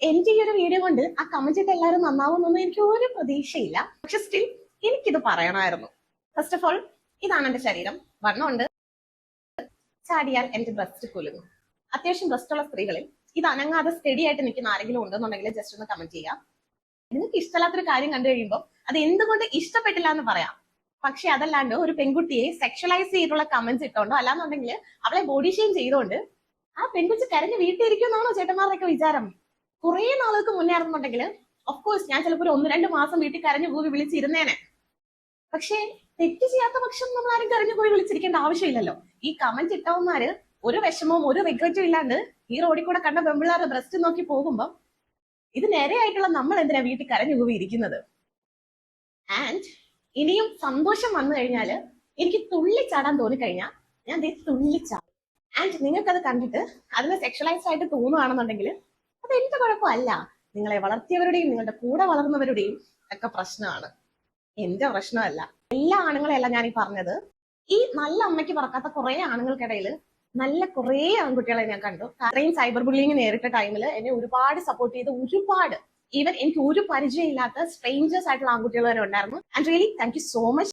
എന്റെ ഈ ഒരു വീഡിയോ കൊണ്ട് ആ കമന്റ് ഇട്ട് എല്ലാവരും നന്നാവുന്നൊന്നും എനിക്ക് ഒരു പ്രതീക്ഷയില്ല. പക്ഷെ സ്റ്റിൽ എനിക്കിത് പറയണമായിരുന്നു. ഫസ്റ്റ് ഓഫ് ഓൾ, ഇതാണ് എന്റെ ശരീരം. വണ്ണമുണ്ട്, ചാടിയാൽ എന്റെ ബ്രസ്റ്റ് കുലുങ്ങും. അത്യാവശ്യം ബ്രസ്റ്റ് ഉള്ള സ്ത്രീകളിൽ ഇത് അനങ്ങാതെ സ്റ്റഡി ആയിട്ട് നിൽക്കുന്ന ആരെങ്കിലും ഉണ്ടെന്നുണ്ടെങ്കിൽ ജസ്റ്റ് ഒന്ന് കമന്റ് ചെയ്യാം. നിങ്ങൾക്ക് ഇഷ്ടമില്ലാത്തൊരു കാര്യം കണ്ടു കഴിയുമ്പോൾ അത് എന്തുകൊണ്ട് ഇഷ്ടപ്പെട്ടില്ല എന്ന് പറയാം. പക്ഷെ അതല്ലാണ്ട് ഒരു പെൺകുട്ടിയെ സെക്ഷലൈസ് ചെയ്തിട്ടുള്ള കമന്റ്സ് ഇട്ടോണ്ടോ അല്ലാന്നുണ്ടെങ്കിൽ അവളെ ബോഡി ഷെയിം ചെയ്തോണ്ട് ആ പെൺകുട്ടി കരഞ്ഞ് വീട്ടിലിരിക്കുമെന്നാണോ ചേട്ടന്മാരുടെയൊക്കെ വിചാരം? കുറെ നാളുകൾക്ക് മുന്നേ ആണെന്നുണ്ടെങ്കിൽ ഓഫ്കോഴ്സ് ഞാൻ ചിലപ്പോൾ ഒരു 1-2 മാസം വീട്ടിൽ കരഞ്ഞു പോയി വിളിച്ചിരുന്നേനെ. പക്ഷേ തെറ്റ് ചെയ്യാത്ത പക്ഷം നമ്മൾ ആരും കരഞ്ഞു പോയി വിളിച്ചിരിക്കേണ്ട ആവശ്യമില്ലല്ലോ. ഈ കമന്റ് ഇട്ടവന്മാര് ഒരു വിഷമവും ഒരു റിഗ്രറ്റും ഇല്ലാണ്ട് ഈ റോഡിൽ കൂടെ കണ്ട പെമ്പിള്ളാരുടെ ബ്രസ്റ്റ് നോക്കി പോകുമ്പോൾ ഇത് നേരെയായിട്ടുള്ള നമ്മൾ എന്തിനാ വീട്ടിൽ കരഞ്ഞു പോയി ഇരിക്കുന്നത്? ആൻഡ് ഇനിയും സന്തോഷം വന്നു കഴിഞ്ഞാല് എനിക്ക് തുള്ളിച്ചാടാൻ തോന്നിക്കഴിഞ്ഞാൽ ഞാൻ തുള്ളിച്ചാടും. ആൻഡ് നിങ്ങൾക്കത് കണ്ടിട്ട് അതിനെ സെക്ഷലൈസ്ഡ് ആയിട്ട് തോന്നുകയാണെന്നുണ്ടെങ്കിൽ അത് എന്റെ കുഴപ്പമല്ല. നിങ്ങളെ വളർത്തിയവരുടെയും നിങ്ങളുടെ കൂടെ വളർന്നവരുടെയും ഒക്കെ പ്രശ്നമാണ്, എന്റെ പ്രശ്നമല്ല. എല്ലാ ആണുങ്ങളെയല്ല ഞാൻ ഈ പറഞ്ഞത്. ഈ നല്ല അമ്മയ്ക്ക് പറക്കാത്ത കുറെ ആണുങ്ങൾക്കിടയിൽ നല്ല കുറെ ആൺകുട്ടികളെ ഞാൻ കണ്ടു. അത്രയും സൈബർ ബുള്ളിങ് നേരിട്ട ടൈമിൽ എന്നെ ഒരുപാട് സപ്പോർട്ട് ചെയ്ത് ഈവൻ എനിക്ക് ഒരു പരിചയമില്ലാത്ത സ്ട്രേഞ്ചേഴ്സ് ആയിട്ടുള്ള ആൺകുട്ടികൾ വരെ ഉണ്ടായിരുന്നു. And really thank you so much.